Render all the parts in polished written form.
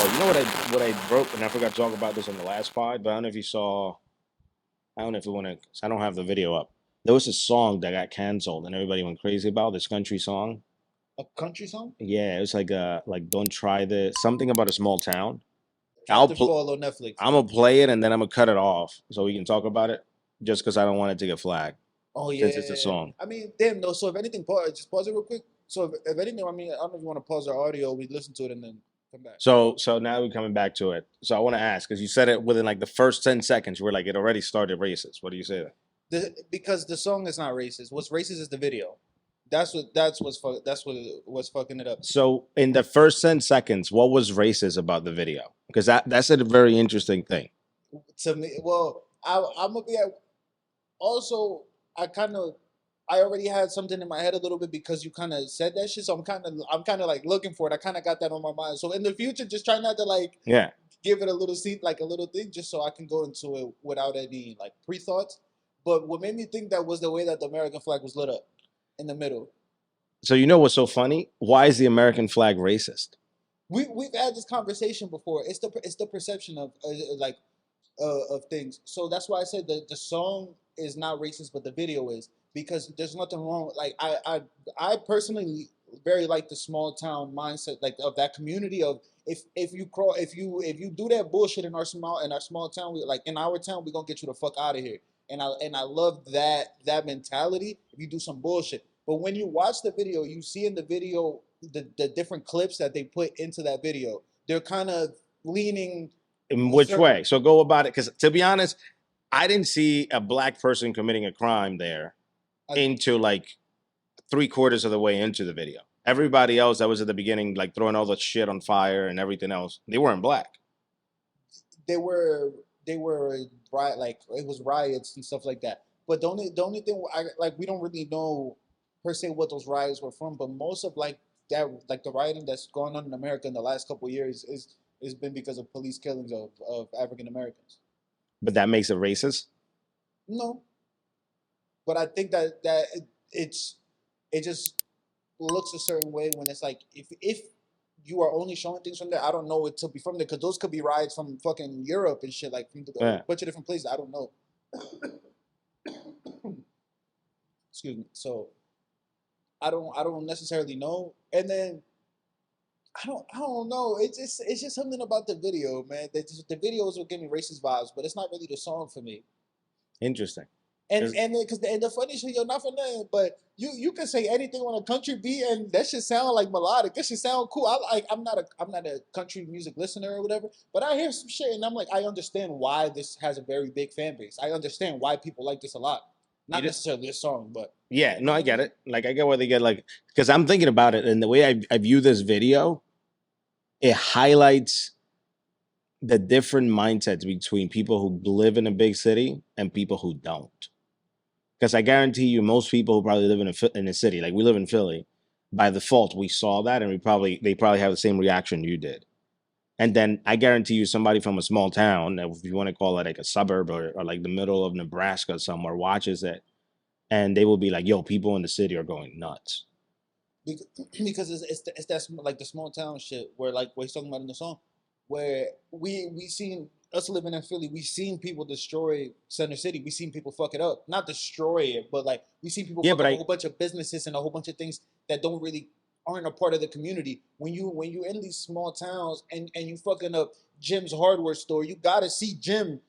You know what I broke, and I forgot to talk about this on the last pod, but I don't know if you saw. I don't know if you want to. I don't have the video up. There was a song that got canceled, and everybody went crazy about this country song. A country song? Yeah, it was like don't try this, something about a small town. I'll Dropped it pl- for on Netflix. I'm gonna play it and then I'm gonna cut it off so we can talk about it. Just because I don't want it to get flagged Oh since it's a yeah. song. I mean, damn. No. So if anything, just pause it real quick. So if anything, I mean, I don't know if you want to pause our audio. We listen to it and then come back. So now we're coming back to it. So I want to ask because you said it within like the first 10 seconds. We're like it already started racist. What do you say there? Because the song is not racist. What's racist is the video. That's what's fucking it up. So in the first 10 seconds, what was racist about the video? Because that's a very interesting thing. To me, well, I'm gonna be at, also. I kind of I already had something in my head a little bit because you kind of said that shit. So I'm kind of like looking for it. I kind of got that on my mind. So in the future, just try not to like Yeah. give it a little seat, like a little thing, just so I can go into it without any like pre thoughts. But what made me think that was the way that the American flag was lit up in the middle. So you know what's so funny? Why is the American flag racist? We've had this conversation before. It's the perception of of things. So that's why I said the song is not racist, but the video is, because there's nothing wrong. Like I personally very like the small town mindset, like of that community of if you crawl if you do that bullshit in our small town, we like in our town, we gonna get you the fuck out of here. And I love that mentality. If you do some bullshit, but when you watch the video, you see in the video the different clips that they put into that video. They're kind of leaning In a which certain. way? So go about it. Because to be honest, I didn't see a black person committing a crime there I, into like 3/4 of the way into the video. Everybody else that was at the beginning, like throwing all the shit on fire and everything else, they weren't black. they were riot, like it was riots and stuff like that. But the only thing I like, we don't really know per se what those riots were from. But most of like that, like the rioting that's going on in America in the last couple of years is been because of police killings of African Americans. But that makes it racist. No, but I think it's it just looks a certain way when it's like if you are only showing things from there. I don't know it to be from there because those could be riots from fucking Europe and shit, like from a Yeah. bunch of different places. I don't know. Excuse me. So I don't necessarily know. And then I don't know. It's just something about the video, man. The videos will give me racist vibes, but it's not really the song for me. Interesting. And 'Cause- and because the funny shit, you're not for nothing, but you can say anything on a country beat, and that should sound like melodic. That should sound cool. I'm not a country music listener or whatever, but I hear some shit, and I'm like, I understand why this has a very big fan base. I understand why people like this a lot. you Not did, necessarily this song, but yeah, you no, know I what I get mean. it. Like I get why they get like because I'm thinking about it and the way I view this video, it highlights the different mindsets between people who live in a big city and people who don't. Because I guarantee you, most people who probably live in a city, like we live in Philly, by default we saw that, and they probably have the same reaction you did. And then I guarantee you, somebody from a small town, if you want to call it like a suburb or like the middle of Nebraska somewhere, watches it, and they will be like, "Yo, people in the city are going nuts." Because it's that like the small town shit where like what he's talking about in the song, where we seen us living in Philly, we seen people destroy Center City, we seen people fuck it up, not destroy it, but like we seen people Yeah, fuck but up a I whole bunch of businesses and a whole bunch of things that don't really aren't a part of the community. When you in these small towns and you fucking up Jim's hardware store, you gotta see Jim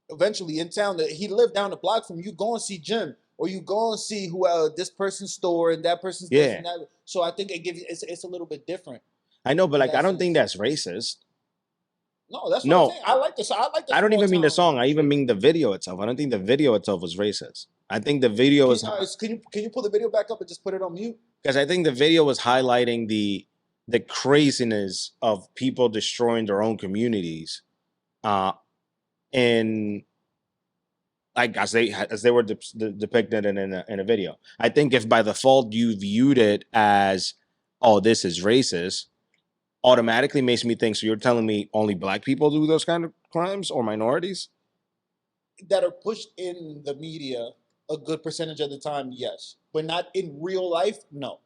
eventually in town. That he lived down the block from you, go and see Jim, or you go and see who this person's store and that person's this yeah, and that. So I think it gives it's a little bit different I know, but in like I that don't think sense. that's racist. No, that's what I'm No, saying. I like the I don't small even mean the town song. I even shit. mean the video itself. I don't think the video itself was racist. I think the video Can, is can you pull the video back up and just put it on mute? because I think the video was highlighting the craziness of people destroying their own communities, uh, and like as they were depicted in a video. I think if by default you viewed it as, oh, this is racist, automatically makes me think. So you're telling me only black people do those kind of crimes or minorities? That are pushed in the media a good percentage of the time, yes, but not in real life, no.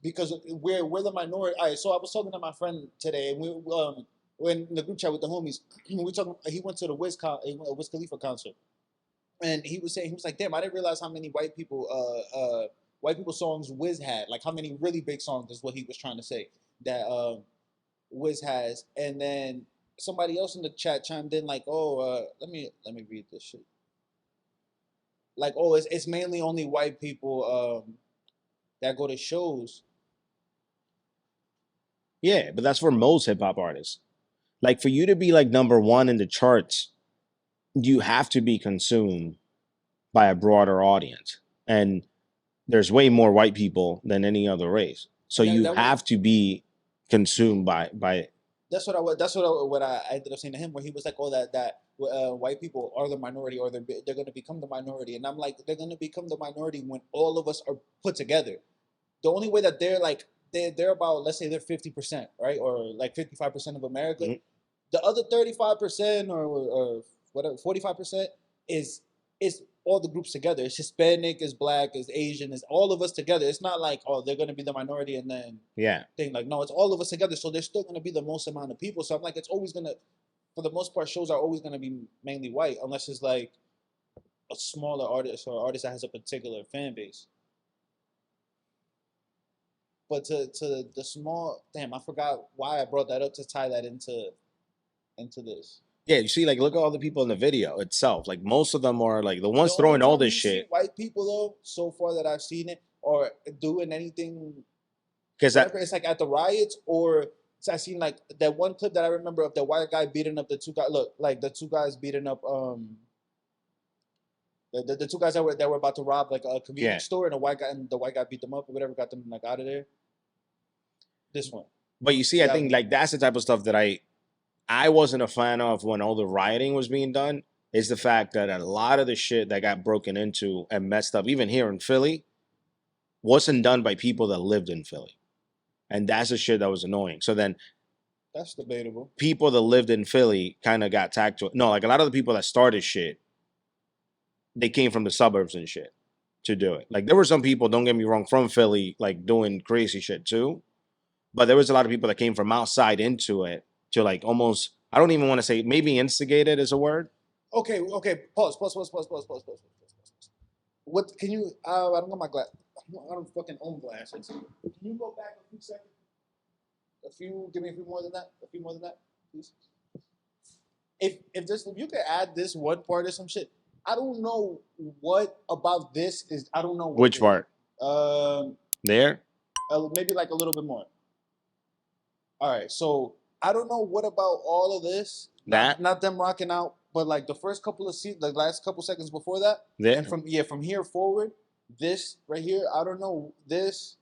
Because we're the minority. All right, so I was talking to my friend today, and when in the group chat with the homies, we talking. He went to the Wiz Khalifa concert, and he was saying he was like, "Damn, I didn't realize how many white people songs Wiz had. Like how many really big songs is what he was trying to say that Wiz has." And then somebody else in the chat chimed in like, "Oh, let me read this shit. Like, oh, it's mainly only white people that go to shows." Yeah, but that's for most hip hop artists. Like for you to be like number one in the charts, you have to be consumed by a broader audience. And there's way more white people than any other race. So And you that was have to be consumed by That's what I ended up saying to him, where he was like, "Oh, that white people are the minority, or they're going to become the minority," and I'm like, "They're going to become the minority when all of us are put together. The only way that they're like they're about, let's say they're 50%, right, or like 55% of America. Mhm. The other 35% or whatever 45% is all the groups together. It's Hispanic, is Black, is Asian, is all of us together. It's not like, oh, they're gonna be the minority and then yeah. thing, like, no, it's all of us together. So there's still gonna be the most amount of people. So I'm like, it's always gonna, for the most part, shows are always gonna be mainly white, unless it's like a smaller artist or artist that has a particular fan base. But to the small, damn, I forgot why I brought that up to tie that into this. Yeah, you see, like, look at all the people in the video itself. Like, most of them are like the The ones only throwing all time this you see shit. white people though, so far that I've seen it, or doing anything, Because that, whatever, it's like at the riots, or I seen like that one clip that I remember of the white guy beating up the two guys. Look, like the two guys beating up the two guys that were about to rob like a yeah. convenience store, and the white guy beat them up or whatever, got them like out of there. This one, But you see, I that think one. like that's the type of stuff that I wasn't a fan of when all the rioting was being done. Is the fact that a lot of the shit that got broken into and messed up, even here in Philly, wasn't done by people that lived in Philly. And that's the shit that was annoying. So then That's debatable. people that lived in Philly kind of got tagged to it. No, like a lot of the people that started shit, they came from the suburbs and shit to do it. Like there were some people, don't get me wrong, from Philly, like doing crazy shit too. But there was a lot of people that came from outside into it to like almost, I don't even want to say, maybe instigated is a word. Okay, okay. Pause. What can you? I don't got my glass. I don't fucking own glasses. Can you go back a few seconds? Give me a few more than that. A few more than that, please. If you could add this one part or some shit, I don't know what about this is. I don't know what Which it is. part? There? Maybe like a little bit more. All right, so I don't know what about all of this. That? Not them rocking out, but like the first couple of the last couple seconds before that, There? and from here forward, this right here, I don't know this.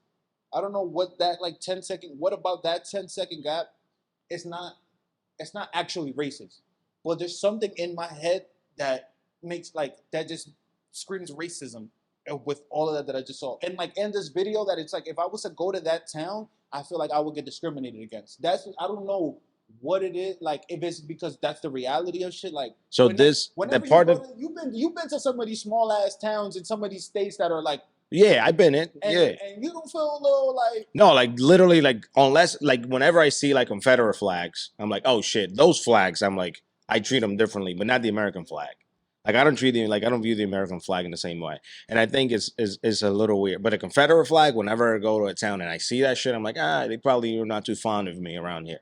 I don't know what that like 10 second. What about that 10-second gap? It's not. It's not actually racist, but there's something in my head that makes like that just screams racism with all of that I just saw. And like in this video, that it's like if I was to go to that town, I feel like I would get discriminated against. That's I don't know what it is. Like if it's because that's the reality of shit. Like So this, the whenever you part go of, to, you've been to some of these small ass towns in some of these states that are like, yeah, I've been in. and Yeah. and you don't feel a little like, No, like literally, like unless like whenever I see like Confederate flags, I'm like, oh shit, those flags. I'm like, I treat them differently, but not the American flag. Like I don't treat the like I don't view the American flag in the same way, and I think it's a little weird. But a Confederate flag, whenever I go to a town and I see that shit, I'm like, they probably are not too fond of me around here.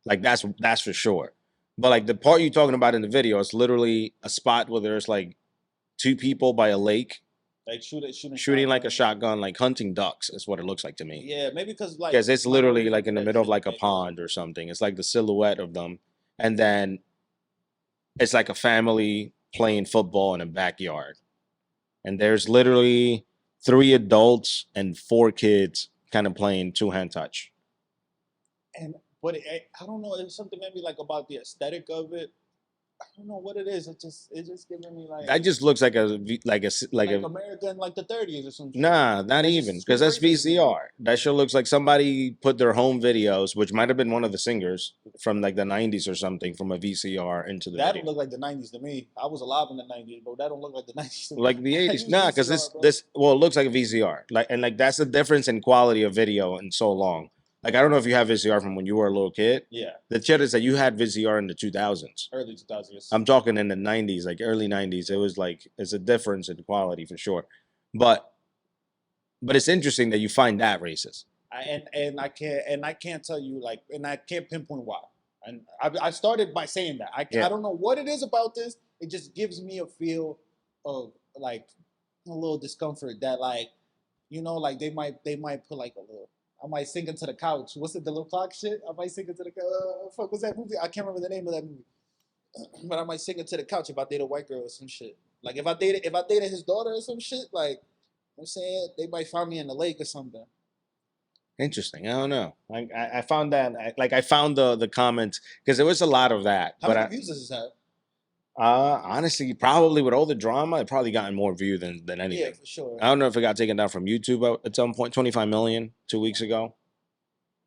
Like that's for sure. But like the part you're talking about in the video, it's literally a spot where there's like two people by a lake shooting like a shotgun, like hunting ducks is what it looks like to me. Yeah, maybe because like Because it's literally like in the middle of like a pond or something. It's like the silhouette of them, and then it's like a family playing football in a backyard, and there's literally 3 adults and 4 kids kind of playing two-hand touch. And but I don't know. It's something maybe like about the aesthetic of it. I don't know what it is. It's just giving me like That just looks like like a America in like the 30s or something. nah, not That's even just because that's straight racism. VCR. That sure looks like somebody put their home videos, which might have been one of the singers from like the 90s or something, from a VCR into the That video. don't look like the 90s to me. I was alive in the 90s, but that don't look like the 90s to me. Like the I 80s. use Nah, because VCR, bro. this well, it looks like a VCR. Like, and like that's the difference in quality of video in so long. Like I don't know if you have VCR from when you were a little kid. Yeah, The shit is that you had VCR in the 2000s. early 2000s. I'm talking in the 90s, like early 90s. It was like it's a difference in quality for sure. But it's interesting that you find that racist. I can't tell you like, and I can't pinpoint why. And I started by saying that Yeah. I don't know what it is about this. It just gives me a feel of like a little discomfort that like, you know, like they might put like a little. I might sink into the couch. What's it, the little clock shit? I might sink into the fuck. What's that movie? I can't remember the name of that movie. But I might sink into the couch if I date a white girl or some shit. Like if I dated his daughter or some shit. Like I'm saying, they might find me in the lake or something. Interesting. I don't know. I found that I found the comments because there was a lot of that. How But many views does this have? honestly, probably with all the drama, it probably gotten more view than Yeah, anything. for sure. I don't know if it got taken down from YouTube at some point. 25 million 2 weeks ago,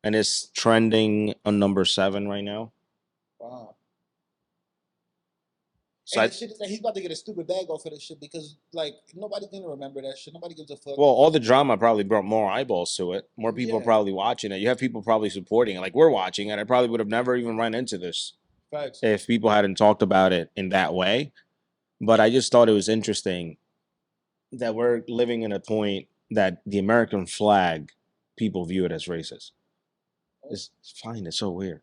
and it's trending on number 7 right now. Wow. So And the shit is that he's about to get a stupid bag off of this shit because like nobody's gonna remember that shit. Nobody gives a fuck. well, all the drama probably brought more eyeballs to it. More people are Yeah. probably watching it. You have people probably supporting it. Like we're watching it. I probably would have never even run into this Facts. if people hadn't talked about it in that way. But I just thought it was interesting that we're living in a point that the American flag people view it as racist. It's fine. It's so weird.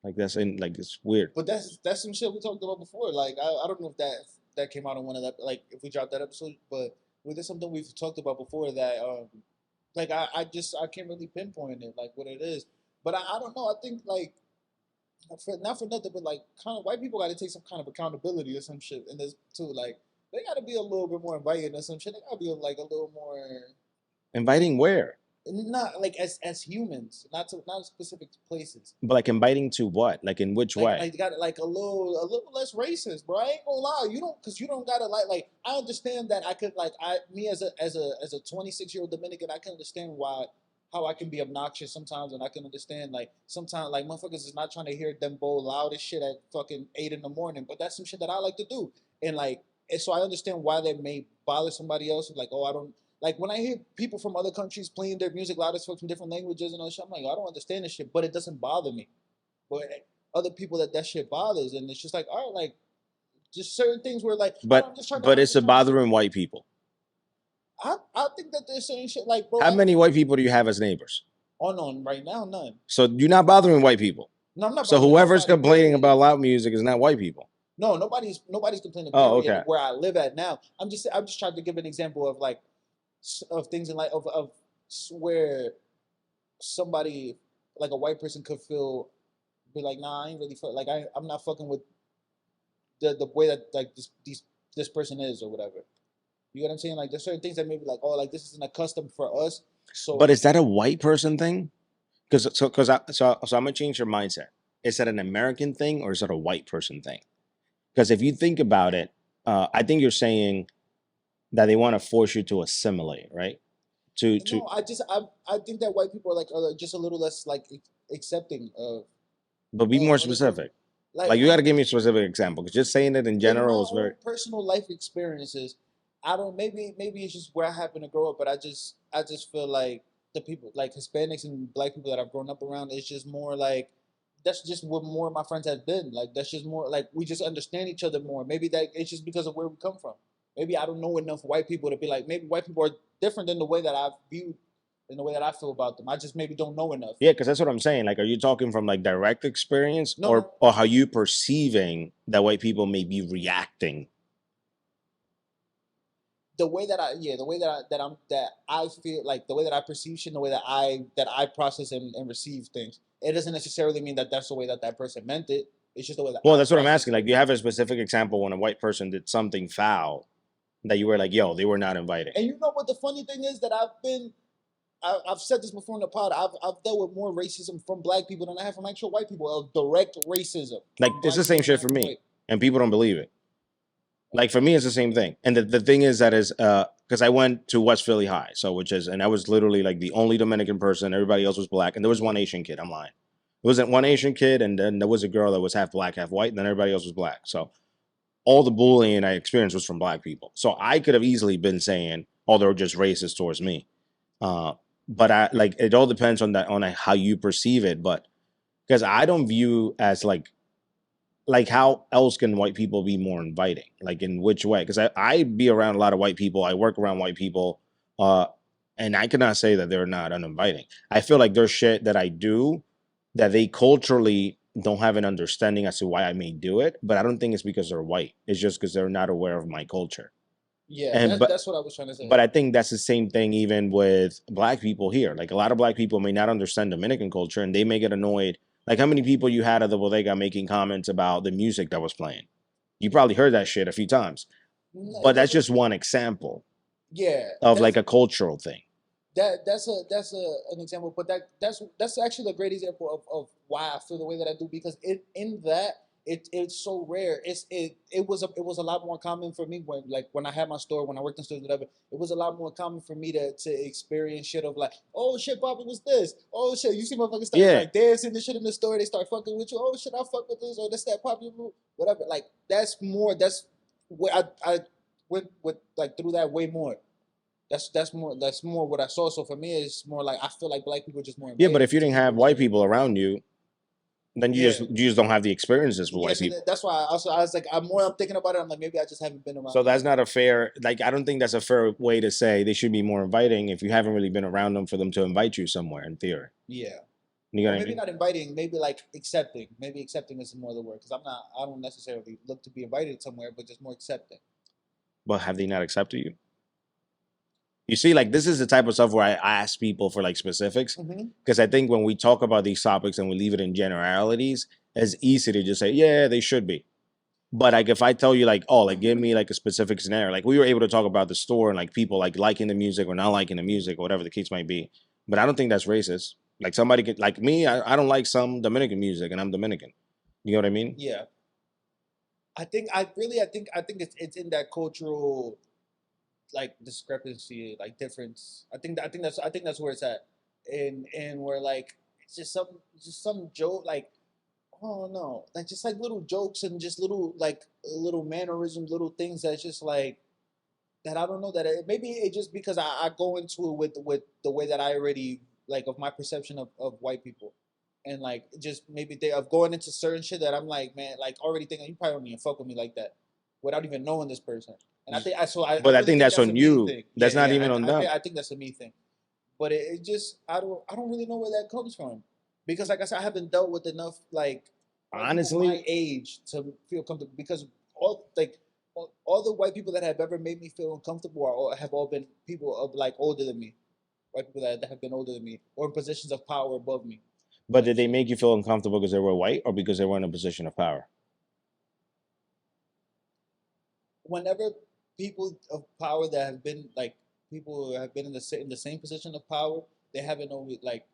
Like it's weird. But that's some shit we talked about before. Like I don't know if that came out on one of that, like if we dropped that episode, but there's something we've talked about before that like I can't really pinpoint it like what it is. But I don't know. I think like not for nothing, but like kind of white people got to take some kind of accountability or some shit in this too. Like they got to be a little bit more inviting or some shit. They got to be like a little more Inviting where? not like as humans, not specific places. But like inviting to what? Like in which way? Like got like a little less racist, bro. I ain't gonna lie. You don't because you don't gotta like I understand that I could like I me as a 26-year-old Dominican, I can understand why how I can be obnoxious sometimes, and I can understand like sometimes like motherfuckers is not trying to hear them bowl loud as shit at fucking 8 in the morning, but that's some shit that I like to do, and like and so I understand why that may bother somebody else. Like oh I don't like when I hear people from other countries playing their music loud as fuck from different languages and all that shit, I'm like I don't understand this shit, but it doesn't bother me. But other people that shit bothers, and it's just like all right, like just certain things where like But I'm just trying to. it's a bothering white people. I think that there's certain shit like bro. How many white people do you have as neighbors? Oh no, right now none. So you're not bothering white people. No, I'm not. So bothering whoever's nobody, complaining but- about loud music is not white people. No, nobody's complaining. Oh, Period, okay. where I live at now, I'm just trying to give an example of like of things in like of where somebody like a white person could feel be like nah I ain't really like I'm not fucking with the way that like this person is or whatever. You get what I'm saying? Like there's certain things that maybe like oh like this isn't a custom for us. So But is that a white person thing? Because I'm gonna change your mindset. Is that an American thing or is that a white person thing? Because if you think about it, I think you're saying that they want to force you to assimilate, right? no, I think that white people are like just a little less like accepting of. But be more other specific. Like, Like you got to give me a specific example. Because just saying it in general is very. personal life experiences. I don't maybe it's just where I happen to grow up, but I just feel like the people like Hispanics and black people that I've grown up around is just more like that's just what more of my friends have been. Like that's just more like we just understand each other more. Maybe that it's just because of where we come from. Maybe I don't know enough white people to be like maybe white people are different than the way that I've viewed in the way that I feel about them. I just maybe don't know enough. Yeah, because that's what I'm saying. Like, are you talking from like direct experience, No, or no. or how you perceiving that white people may be reacting? The way that I feel like the way that I perceive shit, the way that I process and receive things. It doesn't necessarily mean that that's the way that that person meant it. It's just the way that. Well, I that's what I'm process asking. it. Like, do you have a specific example when a white person did something foul that you were like, yo, they were not invited? And you know what the funny thing is that I've said this before in the pod. I've dealt with more racism from black people than I have from actual white people. Of direct racism. Like, it's the same shit for me, and people don't believe it. Like for me, it's the same thing. And the thing is that is because I went to West Philly High, and I was literally like the only Dominican person. Everybody else was black, and there was one Asian kid. I'm lying. There wasn't one Asian kid, and then there was a girl that was half black, half white, and then everybody else was black. So all the bullying I experienced was from black people. So I could have easily been saying, "Oh, they were just racist towards me." but I like it all depends on that on how you perceive it. But because I don't view as like how else can white people be more inviting? Like in which way? Because I be around a lot of white people. I work around white people, uh, and I cannot say that they're not uninviting. I feel like there's shit that I do that they culturally don't have an understanding as to why I may do it, but I don't think it's because they're white. It's just because they're not aware of my culture. Yeah, And that's what I was trying to say. but I think that's the same thing even with black people here. Like a lot of black people may not understand Dominican culture and they may get annoyed. Like how many people you had at the bodega making comments about the music that was playing? You probably heard that shit a few times. It But that's wasn't. just one example Yeah, of like a cultural thing. that's an example, but that's actually a great example of why I feel the way that I do, because in that it's so rare. It was a lot more common for me when I had my store, when I worked in stores, whatever. It was a lot more common for me to experience shit of like, oh shit, Bobby was this. Oh shit, you see motherfuckers start Yeah. like dancing and shit in the store. They start fucking with you. Oh shit, I fuck with this or this that Poppy whatever. Like that's where I went with like through that way more. That's more what I saw. So for me, it's more like I feel like black people are just more Yeah, but inviting if you to didn't have people in white general. people around you, then Yeah, you just don't have the experiences with yeah. white So people. that's why I was like, I'm thinking about it. I'm like, maybe I just haven't been around So them that's enough. not a fair like I don't think that's a fair way to say they should be more inviting if you haven't really been around them for them to invite you somewhere in theory. Yeah, You know or what I maybe mean? not inviting. Maybe like accepting. Maybe accepting is more the word, because I'm not. I don't necessarily look to be invited somewhere, but just more accepting. But have they not accepted you? You see, like this is the type of stuff where I ask people for like specifics Mm-hmm. because I think when we talk about these topics and we leave it in generalities, it's easy to just say, yeah, they should be. But like if I tell you like, oh, like give me like a specific scenario, like we were able to talk about the store and like people like liking the music or not liking the music or whatever the case might be. But I don't think that's racist. Like somebody could like me, I don't like some Dominican music and I'm Dominican. You know what I mean? Yeah, I think it's in that cultural like discrepancy, like difference. I think that's where it's at, and where like it's just some joke like oh no, like just like little jokes and just little mannerisms, little things that's just like that I don't know that maybe it just because I go into it with the way that I already like of my perception of white people. And like just maybe they of going into certain shit that I'm like, man, like already thinking you probably don't even fuck with me like that without even knowing this person. And I But I really think think that's that's a on me you. thing. That's not even on them. I think that's a me thing. But it just I don't really know where that comes from. Because like I said, I haven't dealt with enough like white people my Honestly, age to feel comfortable because all the white people that have ever made me feel uncomfortable have all been people of like older than me, white people that have been older than me or in positions of power above me. but Like did they make you feel uncomfortable because they were white or because they were in a position of power? whenever people of power that have been like people who have been in the same position of power, they haven't always like.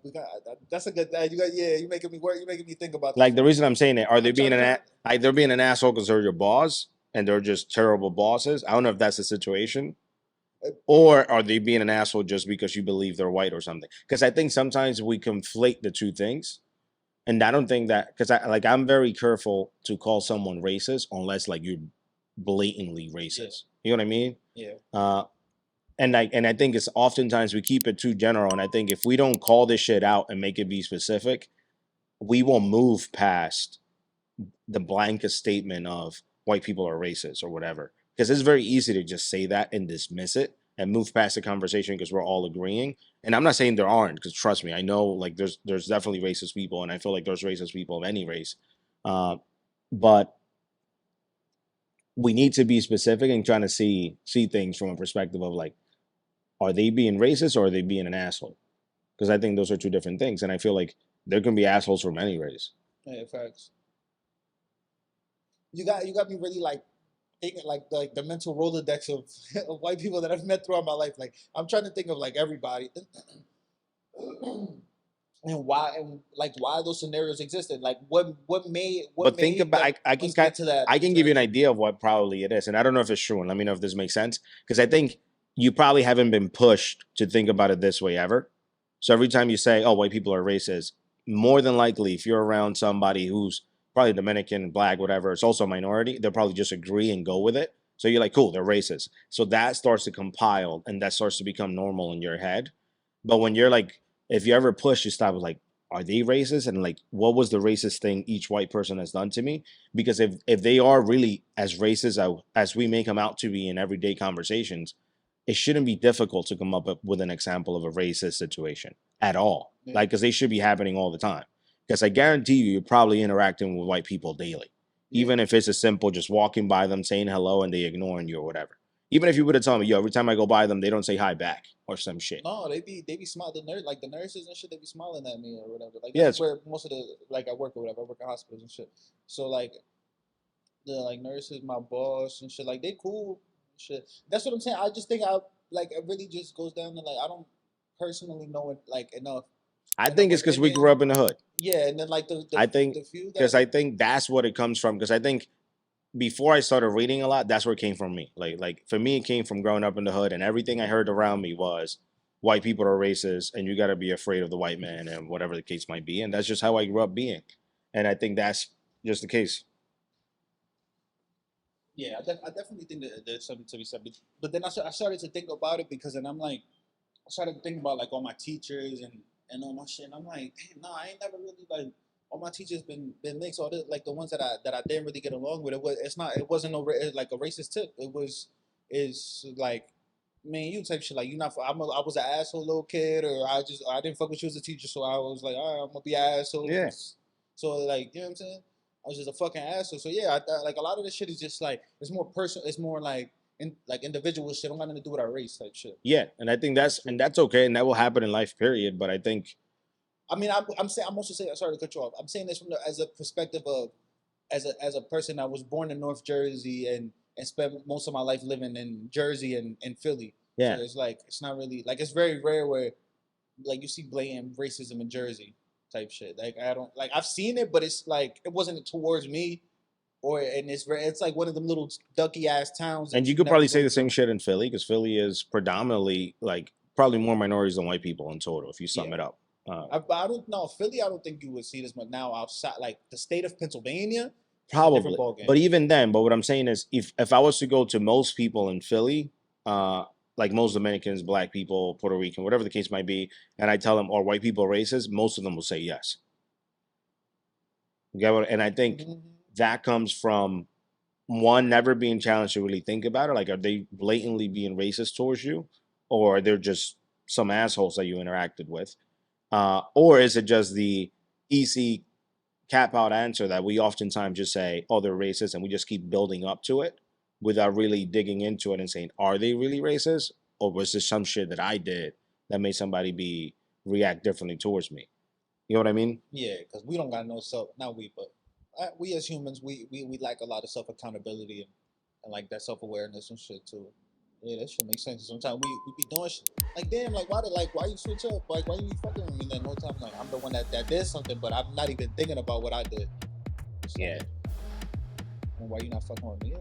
We got that's a good. You got yeah. You making me work. You making me think about this Like the one. reason I'm saying it, are they I'm being trying to think. like they're being an asshole because they're your boss and they're just terrible bosses? I don't know if that's the situation. Or are they being an asshole just because you believe they're white or something? Because I think sometimes we conflate the two things. And I don't think that because I'm very careful to call someone racist unless like you're blatantly Yeah, racist. You know what I mean? yeah, Uh and I think it's oftentimes we keep it too general. And I think if we don't call this shit out and make it be specific, we will move past the blanket statement of white people are racist or whatever. Because it's very easy to just say that and dismiss it and move past the conversation because we're all agreeing. And I'm not saying there aren't, because trust me, I know like there's definitely racist people, and I feel like there's racist people of any race. Uh, but we need to be specific and trying to see things from a perspective of like, are they being racist or are they being an asshole? Because I think those are two different things, and I feel like there can be assholes from any race. yeah. Facts. You got me really like thinking like the mental rolodex of, of white people that I've met throughout my life. Like I'm trying to think of like everybody. And why those scenarios existed. Like what But think made about them I can us get I can to give you that an idea of what probably it is, and I don't know if it's true. And let me know if this makes sense because I think you probably haven't been pushed to think about it this way ever. So every time you say, "Oh, white people are racist," more than likely, if you're around somebody who's probably Dominican, black, whatever, it's also a minority, they'll probably just agree and go with it So you're like, cool, they're racist. So that starts to compile and that starts to become normal in your head. But when you're like, if you ever push, you stop like, are they racist? And like, what was the racist thing each white person has done to me? Because if they are really as racist as we make them out to be in everyday conversations, it shouldn't be difficult to come up with an example of a racist situation at all. Yeah. Like, because they should be happening all the time. Because I guarantee you, you're probably interacting with white people daily, Yeah. even if it's as simple just walking by them, saying hello, and they ignoring you or whatever. Even if you would have told me, yo, every time I go by them, they don't say hi back or some shit. No, they be smiling. Like the nurses and shit, they be smiling at me or whatever. Like Yeah, that's it's where most of the like I work or whatever. I work in hospitals and shit. So like the like nurses, my boss and shit, like they cool and shit. That's what I'm saying. I just think I like it really just goes down to like I don't personally know it like enough. I I know, think it's but because and we grew then up in the hood. yeah, and then like I think the few because that I think that's what it comes from. Because I think before I started reading a lot, that's where it came from me. Like for me, it came from growing up in the hood, and everything I heard around me was white people are racist, and you got to be afraid of the white man, and whatever the case might be. And that's just how I grew up being, and I think that's just the case. yeah, I definitely think that there's something to be said. But then I started to think about it because then I'm like I started to think about like all my teachers and all my shit. And I'm like, damn, no, I ain't never really like all my teachers been mixed. All the like the ones that I didn't really get along with. It wasn't no like a racist tip. It was is like man, you type shit like you not. I was an asshole little kid, or I didn't fuck with you as a teacher, so I was like, all right, I'm gonna be an asshole. Yeah, So like, you know what I'm saying? I was just a fucking asshole. So yeah, like a lot of this shit is just like it's more personal. It's more like individual shit. Don't got nothing to do with our race type shit. yeah, and I think that's okay, and that will happen in life, period. But I think I mean, I'm saying I'm also saying sorry to cut you off. I'm saying this from as a perspective of as a person that was born in North Jersey and spent most of my life living in Jersey and Philly. So yeah, it's like it's not really like it's very rare where like you see blatant racism in Jersey type shit. Like I don't like I've seen it, but it's like it wasn't towards me or and it's like one of them little ducky ass towns and that you you could never probably say go the same to. shit in Philly because Philly is predominantly like probably more minorities than white people in total if you sum Yeah. it up. I don't know Philly. I don't think you would see this, but now outside, like the state of Pennsylvania, it's a different Probably, ball but game. even then, but what I'm saying is, if I was to go to most people in Philly, like most Dominicans, Black people, Puerto Rican, whatever the case might be, and I tell them, "Are white people racist?" Most of them will say yes. You get what? And I think Mm-hmm. that comes from one never being challenged to really think about it. Like, are they blatantly being racist towards you, or they're just some assholes that you interacted with, or is it just the easy cap out answer that we oftentimes just say, oh, they're racist, and we just keep building up to it without really digging into it and saying, are they really racist? Or was this some shit that I did that made somebody be react differently towards me? You know what I mean? Yeah, because we don't got no self. Not we, but we as humans, we lack a lot of self accountability and like that self awareness and shit too. Yeah, that shit makes sense. Sometimes we be doing shit like damn, like why you switch up? Like why you be fucking with me? And then no time like I'm the one that did something, but I'm not even thinking about what I did. It's Yeah. like, and why you not fucking with me? Yeah.